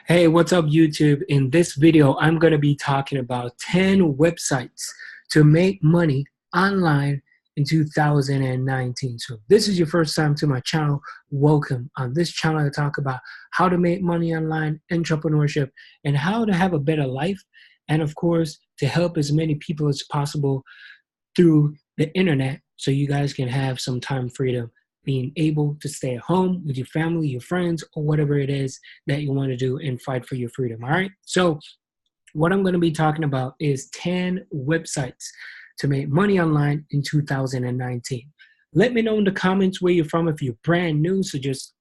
Hey, what's up, YouTube? In this video, I'm going to be talking about 10 websites to make money online in 2019. So if this is your first time to my channel, welcome. On this channel, I talk about how to make money online, entrepreneurship, and how to have a better life. And of course, to help as many people as possible through the internet so you guys can have some time freedom being able to stay at home with your family, your friends, or whatever it is that you want to do and fight for your freedom. All right. So what I'm going to be talking about is 10 websites to make money online in 2019. Let me know in the comments where you're from if you're brand new. So just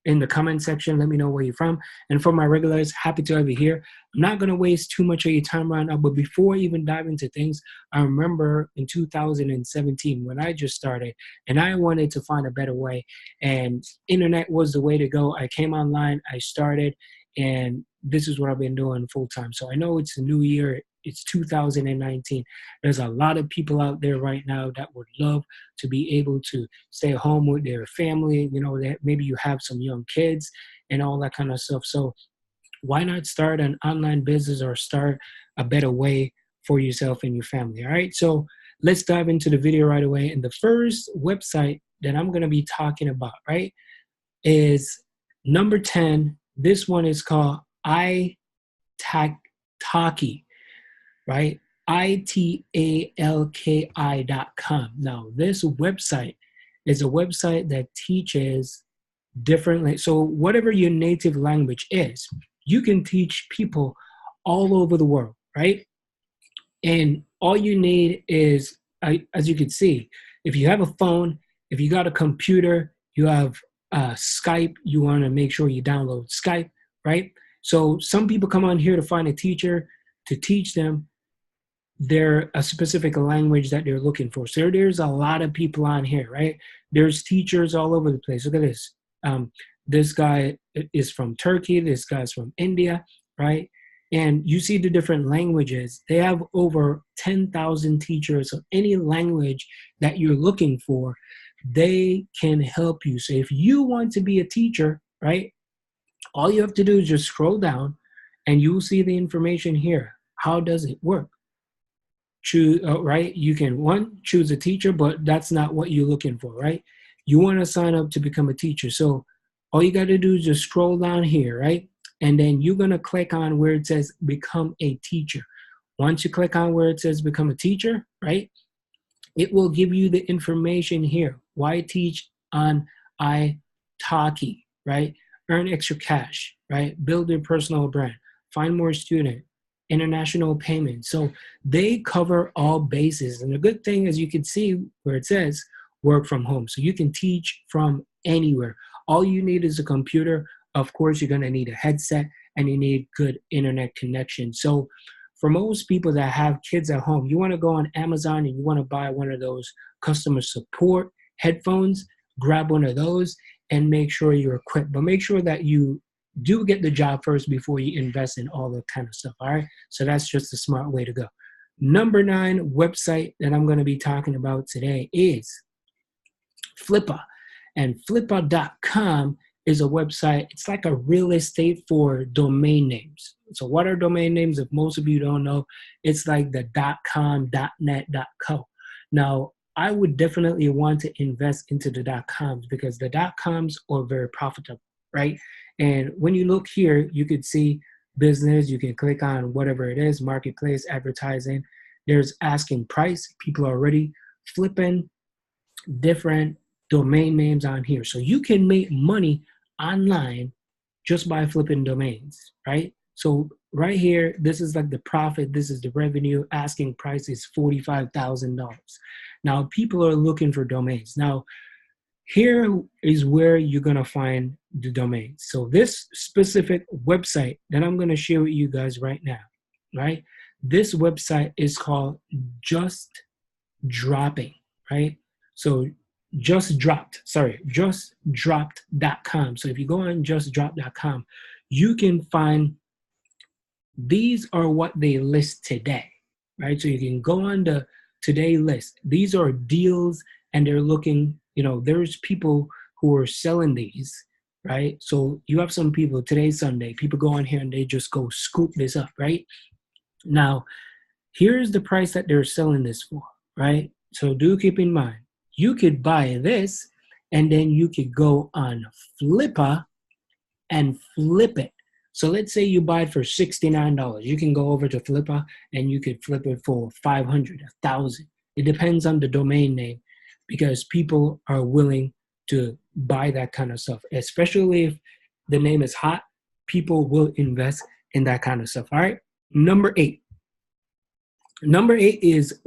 in the comment section, let me know where you're from. And for my regulars, happy to have you here. I'm not going to waste too much of your time right now, but before I even dive into things, I remember in 2017 when I just started and I wanted to find a better way, and internet was the way to go. I came online, I started, and this is what I've been doing full time. So I know it's a new year. It's 2019. There's a lot of people out there right now that would love to be able to stay home with their family. You know, that maybe you have some young kids and all that kind of stuff. So why not start an online business or start a better way for yourself and your family? All right. So let's dive into the video right away. And the first website that I'm going to be talking about, right, is number 10. This one is called iTalki, right? italki.com. Now, this website is a website that teaches different, so whatever your native language is, you can teach people all over the world, right? And all you need is, as you can see, if you have a phone, if you got a computer, you have Skype, you want to make sure you download Skype, right? So some people come on here to find a teacher to teach them a specific language that they're looking for. So there's a lot of people on here, right? There's teachers all over the place. Look at this. This guy is from Turkey. This guy's from India, right? And you see the different languages. They have over 10,000 teachers of any language that you're looking for. They can help you. So if you want to be a teacher, right, all you have to do is just scroll down and you'll see the information here. How does it work? Choose, right? You can choose a teacher, but that's not what you're looking for, right? You want to sign up to become a teacher. So all you got to do is just scroll down here, right? And then you're going to click on where it says become a teacher. Once you click on where it says become a teacher, right, it will give you the information here. Why teach on iTalki, right? Earn extra cash, right? Build your personal brand. Find more students. International payments. So they cover all bases. And the good thing is you can see where it says work from home. So you can teach from anywhere. All you need is a computer. Of course, you're going to need a headset and you need good internet connection. So for most people that have kids at home, you want to go on Amazon and you want to buy one of those customer support headphones, grab one of those and make sure you're equipped. But make sure that you do get the job first before you invest in all that kind of stuff. All right. So that's just a smart way to go. Number 9 website that I'm going to be talking about today is Flippa. And Flippa.com is a website. It's like a real estate for domain names. So what are domain names? If most of you don't know, it's like the .com, .net, .co. Now, I would definitely want to invest into the .coms because the .coms are very profitable, right? And when you look here, you could see business. You can click on whatever it is, marketplace, advertising. There's asking price. People are already flipping different domain names on here. So you can make money online just by flipping domains, right? So right here, this is like the profit. This is the revenue. Asking price is $45,000. Now people are looking for domains. Now, here is where you're going to find the domain. So this specific website that I'm going to share with you guys right now, right? This website is called Just Dropping, right? So justdropped.com. So if you go on justdrop.com, you can find these are what they list today, right? So you can go on the today list. These are deals and they're looking, you know, there's people who are selling these right? So you have some people, today's Sunday, people go on here and they just go scoop this up, right? Now, here's the price that they're selling this for, right? So do keep in mind, you could buy this and then you could go on Flippa and flip it. So let's say you buy it for $69. You can go over to Flippa and you could flip it for 500, 1,000. It depends on the domain name because people are willing to buy that kind of stuff, especially if the name is hot. People will invest in that kind of stuff. All right. Number eight. Number eight is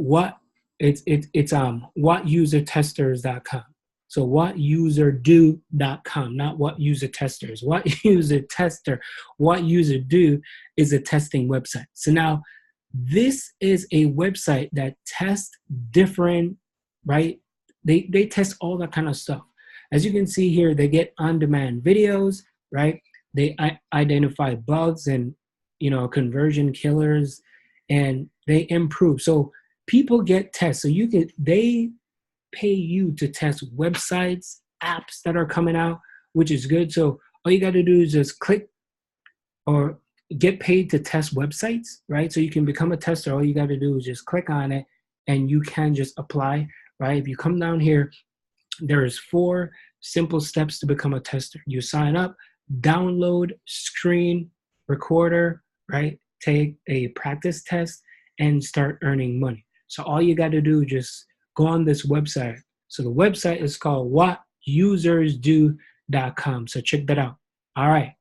it's whatusertesters.com. So whatuserdo.com, not what user testers. What user tester, what user do is a testing website. So now this is a website that tests different, right? They test all that kind of stuff. As you can see here, they get on-demand videos, right? They identify bugs and conversion killers, and they improve. So people get tests. So they pay you to test websites, apps that are coming out, which is good. So all you got to do is just click or get paid to test websites, right? So you can become a tester. All you got to do is just click on it and you can just apply, right? If you come down here, there is 4 simple steps to become a tester. You sign up, download screen recorder, right? Take a practice test and start earning money. So all you got to do is just go on this website. So the website is called whatusersdo.com. So check that out. All right.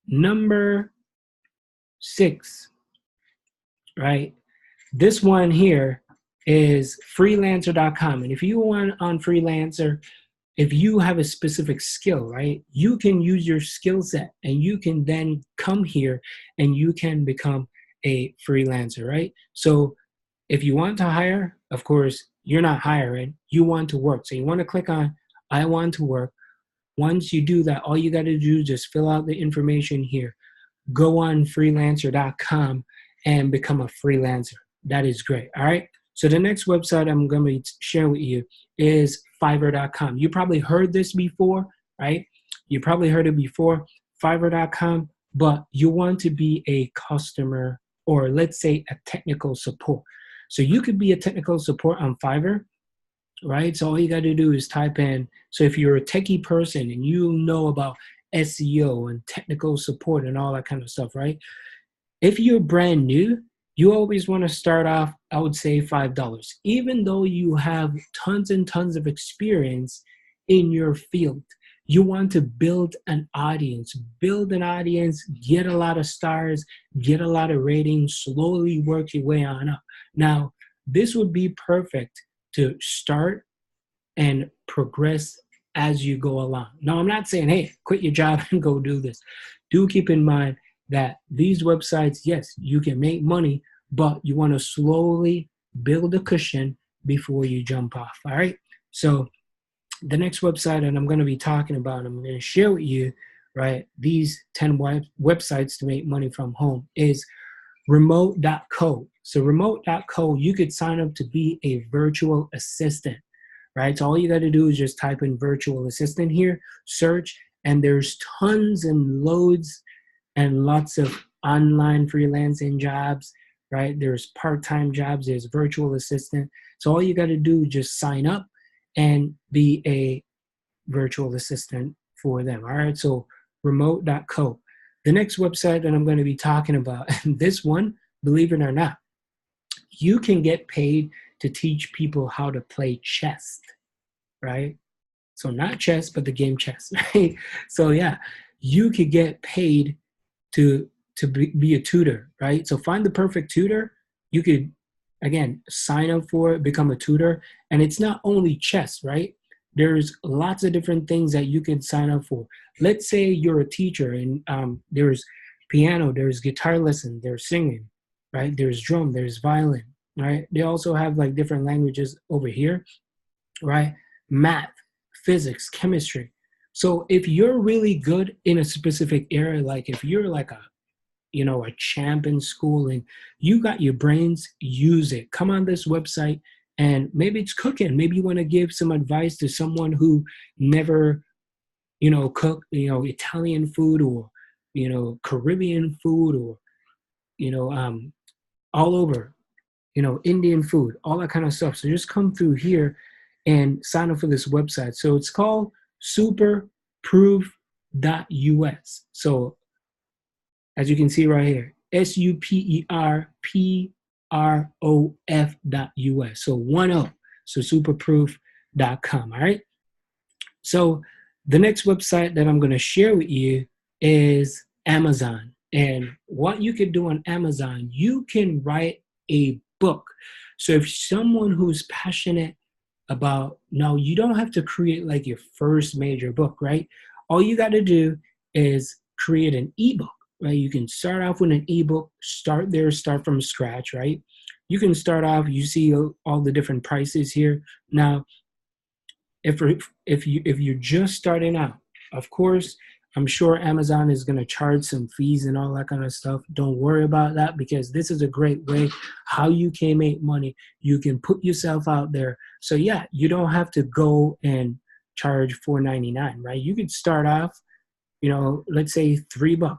Number 6, right? This one here is freelancer.com. And if you want on Freelancer, if you have a specific skill, right, you can use your skill set and you can then come here and you can become a freelancer, right? So if you want to hire, of course, you're not hiring, you want to work. So you want to click on, I want to work. Once you do that, all you got to do is just fill out the information here. Go on freelancer.com and become a freelancer. That is great. All right. So the next website I'm going to be sharing with you is Fiverr.com. You probably heard this before, right? You probably heard it before, Fiverr.com, but you want to be a customer or let's say a technical support. So you could be a technical support on Fiverr, right? So all you got to do is type in. So if you're a techie person and you know about SEO and technical support and all that kind of stuff, right? If you're brand new, you always want to start off, I would say $5. Even though you have tons and tons of experience in your field, you want to build an audience, get a lot of stars, get a lot of ratings, slowly work your way on up. Now, this would be perfect to start and progress as you go along. Now, I'm not saying, hey, quit your job and go do this. Do keep in mind that these websites, yes, you can make money, but you want to slowly build a cushion before you jump off. All right. So the next website that I'm going to be talking about, I'm going to share with you, right, these 10 websites to make money from home is remote.co. So remote.co, you could sign up to be a virtual assistant, right? So all you got to do is just type in virtual assistant here, search, and there's tons and loads and lots of online freelancing jobs, right? There's part-time jobs, there's virtual assistant. So all you got to do is just sign up and be a virtual assistant for them. All right, so remote.co. The next website that I'm going to be talking about, this one, believe it or not, you can get paid to teach people how to play chess, right? So not chess, but the game chess, right? So yeah, you could get paid to be a tutor, right? So find the perfect tutor. You could, again, sign up for it, become a tutor. And it's not only chess, right? There's lots of different things that you can sign up for. Let's say you're a teacher and there's piano, there's guitar lesson, there's singing, right? There's drum, there's violin, right? They also have like different languages over here, right? Math, physics, chemistry. So if you're really good in a specific area, like if you're like a champ in school and you got your brains, use it. Come on this website and maybe it's cooking. Maybe you want to give some advice to someone who never cook, Italian food, or, Caribbean food, or, you know, all over, Indian food, all that kind of stuff. So just come through here and sign up for this website. So it's called superproof.us. So as you can see right here, superprof.us. So 10. So superproof.com. All right. So the next website that I'm going to share with you is Amazon. And what you can do on Amazon, you can write a book. So if someone who's passionate about, now you don't have to create like your first major book, right? All you got to do is create an ebook, right? You can start off with an ebook, start from scratch, right? You can start off, you see all the different prices here. Now, if you're just starting out, of course, I'm sure Amazon is going to charge some fees and all that kind of stuff. Don't worry about that, because this is a great way how you can make money. You can put yourself out there. So yeah, you don't have to go and charge $4.99, right? You could start off, let's say $3,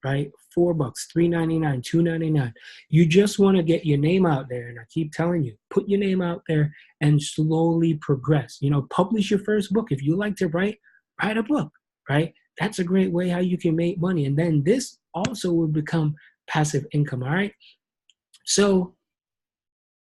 right? $4, $3.99, $2.99. You just want to get your name out there. And I keep telling you, put your name out there and slowly progress. Publish your first book. If you like to write a book, right? That's a great way how you can make money. And then this also will become passive income, all right? So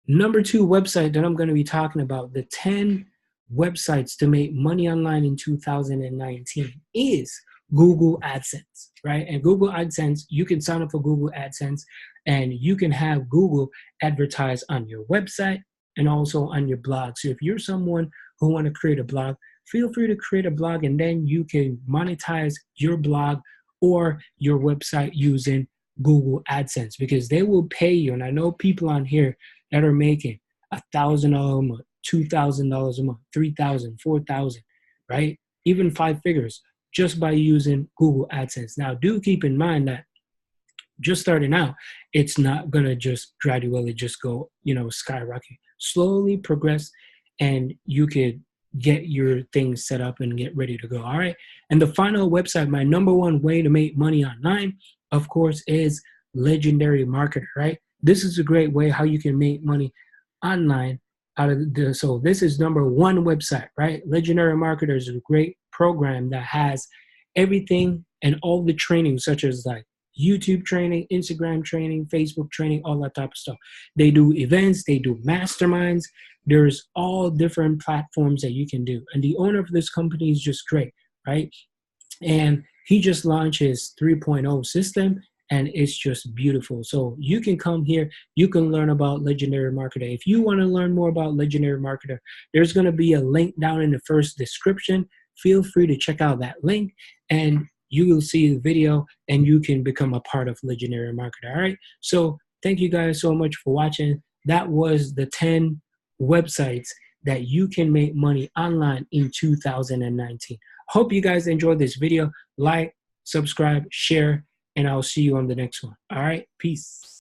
number 2 website that I'm going to be talking about, the 10 websites to make money online in 2019, is Google AdSense, right? And Google AdSense, you can sign up for Google AdSense and you can have Google advertise on your website and also on your blog. So if you're someone who want to create a blog, feel free to create a blog, and then you can monetize your blog or your website using Google AdSense, because they will pay you. And I know people on here that are making $1,000 a month, $2,000 a month, $3,000, $4,000, right? Even 5 figures just by using Google AdSense. Now, do keep in mind that just starting out, it's not gonna just gradually just go, skyrocket. Slowly progress, and you could get your things set up and get ready to go. All right. And the final website, my number 1 way to make money online, of course, is Legendary Marketer, right? This is a great way how you can make money online so this is number 1 website, right? Legendary Marketer is a great program that has everything and all the training, such as like YouTube training, Instagram training, Facebook training, all that type of stuff. They do events, they do masterminds. There's all different platforms that you can do. And the owner of this company is just great, right? And he just launched his 3.0 system, and it's just beautiful. So you can come here, you can learn about Legendary Marketer. If you want to learn more about Legendary Marketer, there's going to be a link down in the first description. Feel free to check out that link, and you will see the video and you can become a part of Legendary Marketer. All right. So thank you guys so much for watching. That was the 10 websites that you can make money online in 2019. Hope you guys enjoyed this video. Like, subscribe, share, and I'll see you on the next one. All right. Peace.